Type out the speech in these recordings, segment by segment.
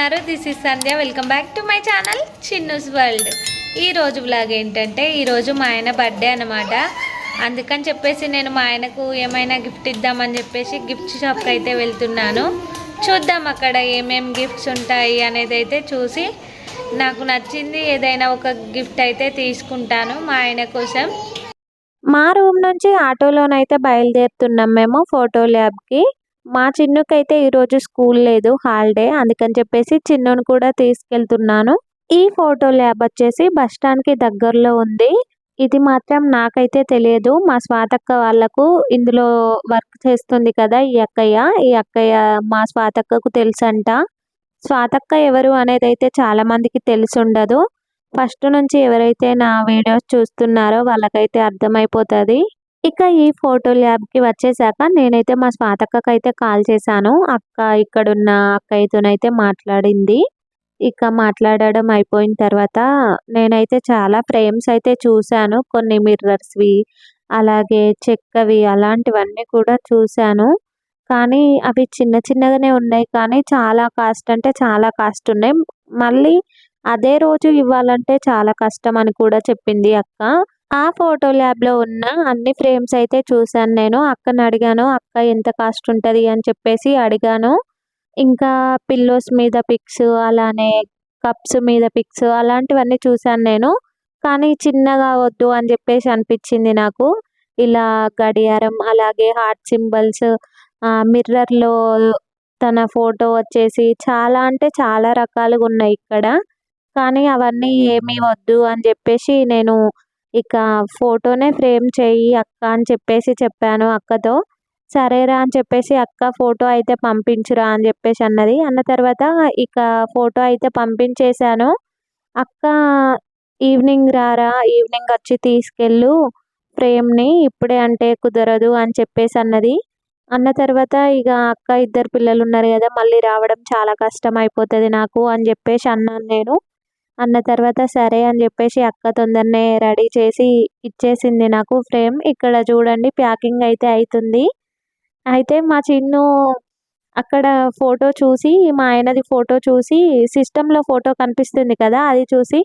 ఉన్నారు? This is Sandhya. Welcome back to my channel Chinnu's world. ఈరోజు vlog ఏంటంటే ఈరోజు మా ఆయన బర్త్డే అనమాట. అందుకని చెప్పేసి నేను మా ఆయనకు ఏమైనా గిఫ్ట్ ఇద్దామని చెప్పేసి గిఫ్ట్ షాప్కి అయితే వెళ్తున్నాను. చూద్దాం అక్కడ ఏమేమి గిఫ్ట్స్ ఉంటాయి అనేది అయితే చూసి నాకు నచ్చింది ఏదైనా ఒక గిఫ్ట్ అయితే తీసుకుంటాను మా ఆయన కోసం. మా రూమ్ నుంచి ఆటోలోనైతే బయలుదేరుతున్నాం మేము ఫోటో ల్యాబ్కి. మా చిన్నుకైతే ఈరోజు స్కూల్ లేదు, హాలిడే. అందుకని చెప్పేసి చిన్నును కూడా తీసుకెళ్తున్నాను. ఈ ఫోటో ల్యాబ్ వచ్చేసి బస్ స్టాండ్కి దగ్గరలో ఉంది. ఇది మాత్రం నాకైతే తెలియదు. మా స్వాతక్క వాళ్ళకు ఇందులో వర్క్ చేస్తుంది కదా ఈ అక్కయ్య మా స్వాతక్కకు తెలుసంట. స్వాతక్క ఎవరు అనేది అయితే చాలా మందికి తెలిసి ఉండదు. ఫస్ట్ నుంచి ఎవరైతే నా వీడియోస్ చూస్తున్నారో వాళ్ళకైతే అర్థమైపోతుంది. ఇక ఈ ఫోటో ల్యాబ్కి వచ్చేసాక నేనైతే మా స్వాతక్కకి అయితే కాల్ చేశాను. అక్క ఇక్కడున్న అక్కయ్యతోనైతే మాట్లాడింది. ఇక మాట్లాడడం అయిపోయిన తర్వాత నేనైతే చాలా ఫ్రేమ్స్ అయితే చూశాను. కొన్ని మిర్రర్స్వి, అలాగే చెక్కవి, అలాంటివన్నీ కూడా చూశాను. కానీ అవి చిన్న చిన్నగానే ఉన్నాయి, కానీ చాలా కాస్ట్ అంటే చాలా కాస్ట్ ఉన్నాయి. మళ్ళీ అదే రోజు ఇవ్వాలంటే చాలా కష్టం అని కూడా చెప్పింది అక్క. ఆ ఫోటో ల్యాబ్లో ఉన్న అన్ని ఫ్రేమ్స్ అయితే చూశాను నేను. అక్కని అడిగాను, అక్క ఎంత కాస్ట్ ఉంటుంది అని చెప్పేసి అడిగాను. ఇంకా పిల్లోస్ మీద పిక్స్, అలానే కప్స్ మీద పిక్స్, అలాంటివన్నీ చూశాను నేను. కానీ చిన్నగా వద్దు అని చెప్పేసి అనిపించింది నాకు. ఇలా గడియారం, అలాగే హార్ట్ సింబల్స్, మిర్రర్లో తన ఫోటో వచ్చేసి చాలా అంటే చాలా రకాలుగా ఉన్నాయి ఇక్కడ. కానీ అవన్నీ ఏమీ వద్దు అని చెప్పేసి నేను ఇక ఫోటోనే ఫ్రేమ్ చెయ్యి అక్క అని చెప్పేసి చెప్పాను అక్కతో. సరేరా అని చెప్పేసి అక్క ఫోటో అయితే పంపించురా అని చెప్పేసి అన్నది. అన్న తర్వాత ఇక ఫోటో అయితే పంపించేశాను. అక్క ఈవినింగ్ రారా, ఈవినింగ్ వచ్చి తీసుకెళ్ళు ఫ్రేమ్ని, ఇప్పుడే అంటే కుదరదు అని చెప్పేసి అన్నది. అన్న తర్వాత ఇక అక్క ఇద్దరు పిల్లలు ఉన్నారు కదా, మళ్ళీ రావడం చాలా కష్టం అయిపోతుంది నాకు అని చెప్పేసి అన్నాను నేను. అన్న తర్వాత సరే అని చెప్పేసి అక్క తొందరనే రెడీ చేసి ఇచ్చేసింది నాకు ఫ్రేమ్. ఇక్కడ చూడండి ప్యాకింగ్ అయితే అవుతుంది. అయితే మా చిన్ను అక్కడ ఫోటో చూసి, మా ఆయనది ఫోటో చూసి, సిస్టంలో ఫోటో కనిపిస్తుంది కదా అది చూసి,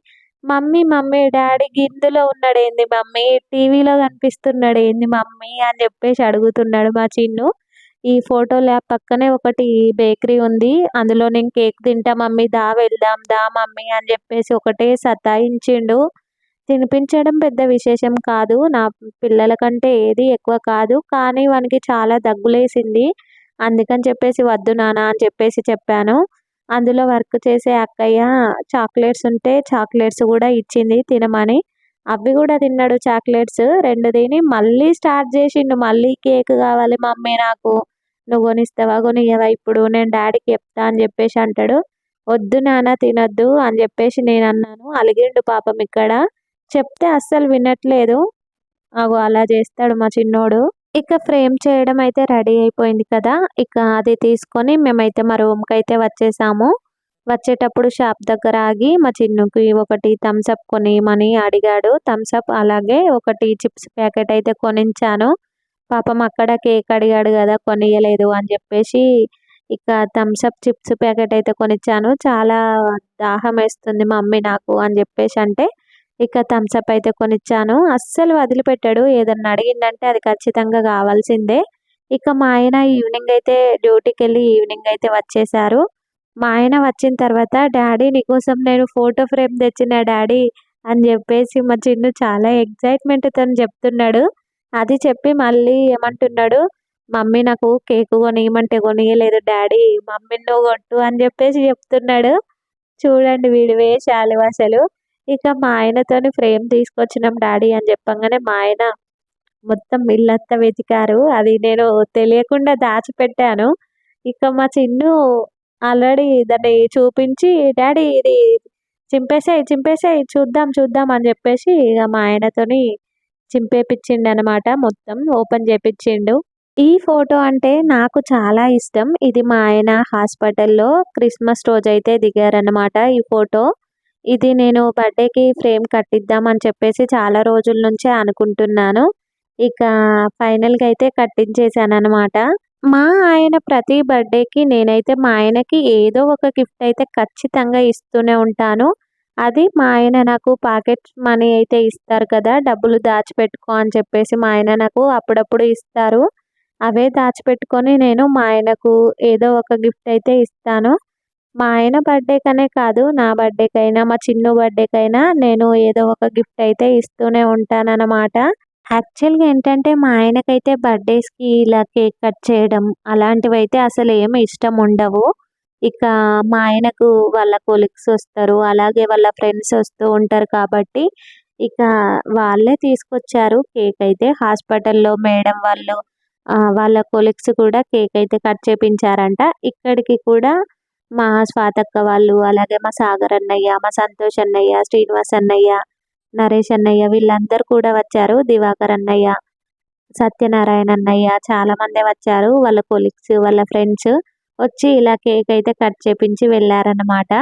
మమ్మీ మమ్మీ డాడీ గిందులో ఉన్నాడు ఏంది మమ్మీ, టీవీలో కనిపిస్తున్నాడు ఏంది మమ్మీ అని చెప్పేసి అడుగుతున్నాడు మా చిన్ను. ఈ ఫోటో ల్యాబ్ పక్కనే ఒకటి బేకరీ ఉంది. అందులో నేను కేక్ తింటా మమ్మీ, దా వెళ్దాం దా మమ్మీ అని చెప్పేసి ఒకటే సతాయించిండు. తినిపించడం పెద్ద విశేషం కాదు, నా పిల్లల కంటే ఏది ఎక్కువ కాదు. కానీ వానికి చాలా దగ్గులేసింది. అందుకని చెప్పేసి వద్దు నాన్న అని చెప్పేసి చెప్పాను. అందులో వర్క్ చేసే అక్కయ్య చాక్లెట్స్ ఉంటే చాక్లెట్స్ కూడా ఇచ్చింది తినమని. అవి కూడా తిన్నాడు చాక్లెట్స్. రెండు తిని మళ్ళీ స్టార్ట్ చేసిండు, మళ్ళీ కేక్ కావాలి మమ్మీ నాకు, నువ్వు కొనిస్తావా కొనియవా, ఇప్పుడు నేను డాడీకి చెప్తా అని చెప్పేసి అంటాడు. వద్దు నాన్న తినొద్దు అని చెప్పేసి నేను అన్నాను. అలిగిండు పాపం ఇక్కడ. చెప్తే అస్సలు వినట్లేదు. అగో అలా చేస్తాడు మా చిన్నోడు. ఇక ఫ్రేమ్ చేయడం అయితే రెడీ అయిపోయింది కదా. ఇక అది తీసుకొని మేమైతే మా రూమ్కి అయితే వచ్చేసాము. వచ్చేటప్పుడు షాప్ దగ్గర ఆగి మా చిన్నుకి ఒకటి థమ్స్అప్ కొనియమని అడిగాడు. థమ్స్అప్ అలాగే ఒకటి చిప్స్ ప్యాకెట్ అయితే కొనించాను. పాపం అక్కడ కేక్ అడిగాడు కదా, కొనియలేదు అని చెప్పేసి ఇక థమ్స్అప్ చిప్స్ ప్యాకెట్ అయితే కొనిచ్చాను. చాలా దాహం వేస్తుంది మమ్మీ నాకు అని చెప్పేసి అంటే ఇక థమ్స్అప్ అయితే కొనిచ్చాను. అస్సలు వదిలిపెట్టాడు, ఏదన్నా అడిగిందంటే అది ఖచ్చితంగా కావాల్సిందే. ఇక మా ఆయన ఈవినింగ్ అయితే డ్యూటీకి వెళ్ళి ఈవినింగ్ అయితే వచ్చేసారు. మా ఆయన వచ్చిన తర్వాత డాడీ నీకోసం నేను ఫోటో ఫ్రేమ్ తెచ్చిన డాడీ అని చెప్పేసి మా చిన్ను చాలా ఎగ్జైట్మెంట్తో చెప్తున్నాడు. అది చెప్పి మళ్ళీ ఏమంటున్నాడు, మమ్మీ నాకు కేక్ కొనియమంటే కొనియలేదు డాడీ, మమ్మీ నువ్వు కొట్టు అని చెప్పేసి చెప్తున్నాడు. చూడండి వీడి వేషాలు అసలు. ఇక మా ఆయనతోని ఫ్రేమ్ తీసుకొచ్చినాం డాడీ అని చెప్పంగానే మా ఆయన మొత్తం ఇల్లంతా వెతికారు. అది నేను తెలియకుండా దాచిపెట్టాను. ఇక మా చిన్ను ఆల్రెడీ దాన్ని చూపించి డాడీ ఇది చింపేసాయి చింపేసాయి చూద్దాం చూద్దాం అని చెప్పేసి ఇక మా ఆయనతోని చింపేపించిండు అనమాట. మొత్తం ఓపెన్ చేపించిండు. ఈ ఫోటో అంటే నాకు చాలా ఇష్టం. ఇది మా ఆయన హాస్పిటల్లో క్రిస్మస్ రోజు అయితే దిగారనమాట ఈ ఫోటో. ఇది నేను బర్త్డేకి ఫ్రేమ్ కట్టిద్దామని చెప్పేసి చాలా రోజుల నుంచే అనుకుంటున్నాను. ఇక ఫైనల్గా అయితే కట్టించేసాను అనమాట. మా ఆయన ప్రతి బర్త్‌డేకి నేనైతే మా ఆయనకి ఏదో ఒక గిఫ్ట్ అయితే ఖచ్చితంగా ఇస్తూనే ఉంటాను. అది మా ఆయన నాకు పాకెట్ మనీ అయితే ఇస్తారు కదా! డబ్బులు దాచిపెట్టుకో అని చెప్పేసి మా ఆయన నాకు అప్పుడప్పుడు ఇస్తారు. అవే దాచిపెట్టుకొని నేను మా ఆయనకు ఏదో ఒక గిఫ్ట్ అయితే ఇస్తాను. మా ఆయన బర్త్‌డేకనే కాదు, నా బర్త్‌డేకైనా, మా చిన్ను బర్త్‌డేకైనా నేను ఏదో ఒక గిఫ్ట్ అయితే ఇస్తూనే ఉంటానన్నమాట. యాక్చువల్‌గా ఏంటంటే మా ఆయనకైతే బర్త్‌డేస్‌కి ఇలా కేక్ కట్ చేయడం అలాంటివైతే అసలేమి ఇష్టం ఉండవు. ఇక మా ఆయనకు వాళ్ళ కొలీగ్స్ వస్తారు. అలాగే వాళ్ళ ఫ్రెండ్స్ వస్తూ ఉంటారు కాబట్టి, ఇక వాళ్ళే తీసుకొచ్చారు కేక్ అయితే. హాస్పిటల్‌లో మేడం వాళ్ళు వాళ్ళ కొలీగ్స్ కూడా కేక్ అయితే కట్ చేపించారంట. ఇక్కడికి కూడా మా స్వాతక్క వాళ్ళు, అలాగే మా సాగర్ అన్నయ్య, మా సంతోష్ అన్నయ్య, శ్రీనివాస్ అన్నయ్య, నరేష్ అన్నయ్య వీళ్ళందరూ కూడా వచ్చారు. దివాకర్ అన్నయ్య, సత్యనారాయణ అన్నయ్య చాలామందే వచ్చారు. వాళ్ళ కొలీగ్స్, వాళ్ళ ఫ్రెండ్స్ వచ్చి ఇలా కేక్ అయితే కట్ చేపించి వెళ్ళారన్నమాట.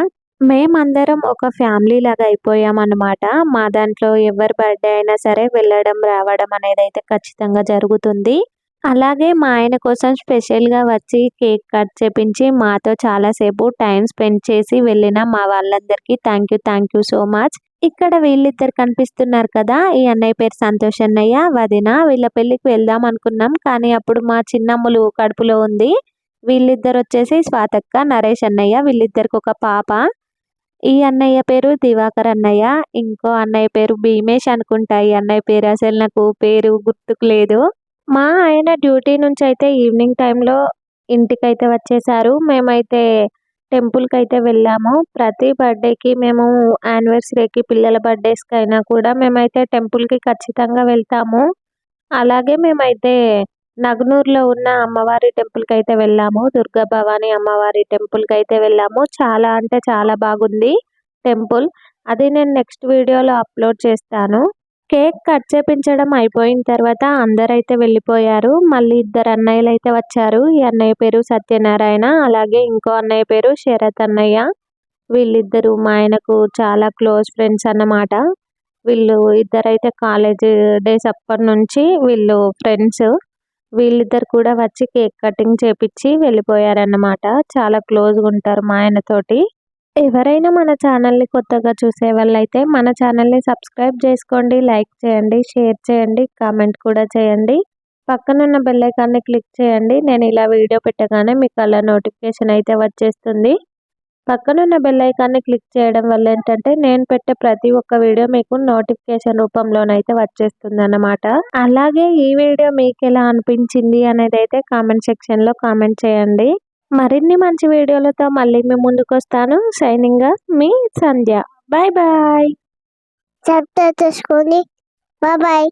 మేమందరం ఒక ఫ్యామిలీ లాగా అయిపోయామన్నమాట. మా దాంట్లో ఎవరి బర్త్‌డే అయినా సరే వెళ్ళడం, రావడం అనేదైతే ఖచ్చితంగా జరుగుతుంది. అలాగే మా ఆయన కోసం స్పెషల్‌గా వచ్చి కేక్ కట్ చేపించి మాతో చాలా సేపు టైమ్ స్పెండ్ చేసి వెళ్ళిన మా వాళ్ళందరికీ థ్యాంక్ యూ సో మచ్. ఇక్కడ వీళ్ళిద్దరు కనిపిస్తున్నారు కదా! ఈ అన్నయ్య పేరు సంతోష్ అన్నయ్య, వదిన. వీళ్ళ పెళ్ళికి వెళ్దాం అనుకున్నాం. కానీ అప్పుడు మా చిన్నమ్ములు కడుపులో ఉంది. వీళ్ళిద్దరు వచ్చేసి స్వాతక్క, నరేష్ అన్నయ్య. వీళ్ళిద్దరికి ఒక పాప. ఈ అన్నయ్య పేరు దివాకర్ అన్నయ్య. ఇంకో అన్నయ్య పేరు భీమేష్ అనుకుంటా. ఈ అన్నయ్య పేరు అసలు నాకు పేరు గుర్తుకు లేదు. మా ఆయన డ్యూటీ నుంచి అయితే ఈవినింగ్ టైంలో ఇంటికైతే వచ్చేసారు. మేమైతే టెంపుల్‌కైతే వెళ్ళాము. ప్రతి బర్త్‌డేకి మేము యానివర్సరీకి, పిల్లల బర్త్‌డేస్‌కైనా కూడా మేమైతే టెంపుల్‌కి ఖచ్చితంగా వెళ్తాము. అలాగే మేమైతే నగనూర్‌లో ఉన్న అమ్మవారి టెంపుల్‌కైతే వెళ్ళాము. దుర్గా భవాని అమ్మవారి టెంపుల్‌కైతే వెళ్ళాము. చాలా అంటే చాలా బాగుంది టెంపుల్. అది నేను నెక్స్ట్ వీడియోలో అప్లోడ్ చేస్తాను. కేక్ కట్ చేపించడం అయిపోయిన తర్వాత అందరైతే వెళ్ళిపోయారు. మళ్ళీ ఇద్దరు అన్నయ్యలైతే వచ్చారు. ఈ అన్నయ్య పేరు సత్యనారాయణ, అలాగే ఇంకో అన్నయ్య పేరు శరత్ అన్నయ్య. వీళ్ళిద్దరూ మా ఆయనకు చాలా క్లోజ్ ఫ్రెండ్స్ అన్నమాట. వీళ్ళు ఇద్దరైతే కాలేజ్ డేస్ అప్పటినుంచి వీళ్ళు ఫ్రెండ్స్. వీళ్ళిద్దరు కూడా వచ్చి కేక్ కటింగ్ చేపిచ్చి వెళ్ళిపోయారన్నమాట. చాలా క్లోజ్‌గా ఉంటారు మా ఆయనతోటి. ఎవరైనా మన ఛానల్‌ని కొత్తగా చూసే వాళ్ళైతే మన ఛానల్‌ని సబ్స్క్రైబ్ చేసుకోండి, లైక్ చేయండి, షేర్ చేయండి, కామెంట్ కూడా చేయండి. పక్కనున్న బెల్ ఐకాన్‌ని క్లిక్ చేయండి. నేను ఇలా వీడియో పెట్టగానే మీకు అలా నోటిఫికేషన్ అయితే వచ్చేస్తుంది. పక్కనున్న బెల్ ఐకాన్‌ని క్లిక్ చేయడం వల్ల ఏంటంటే నేను పెట్టే ప్రతి ఒక్క వీడియో మీకు నోటిఫికేషన్ రూపంలోనైతే వచ్చేస్తుందన్నమాట. అలాగే ఈ వీడియో మీకెలా అనిపించింది అనేదైతే కామెంట్ సెక్షన్‌లో కామెంట్ చేయండి. మరిన్ని మంచి వీడియోలతో మళ్ళీ మీ ముందుకొస్తాను. సైనింగ్‌గా మీ సంధ్య. Bye bye. సబ్స్క్రైబ్ చేసుకోండి. Bye bye.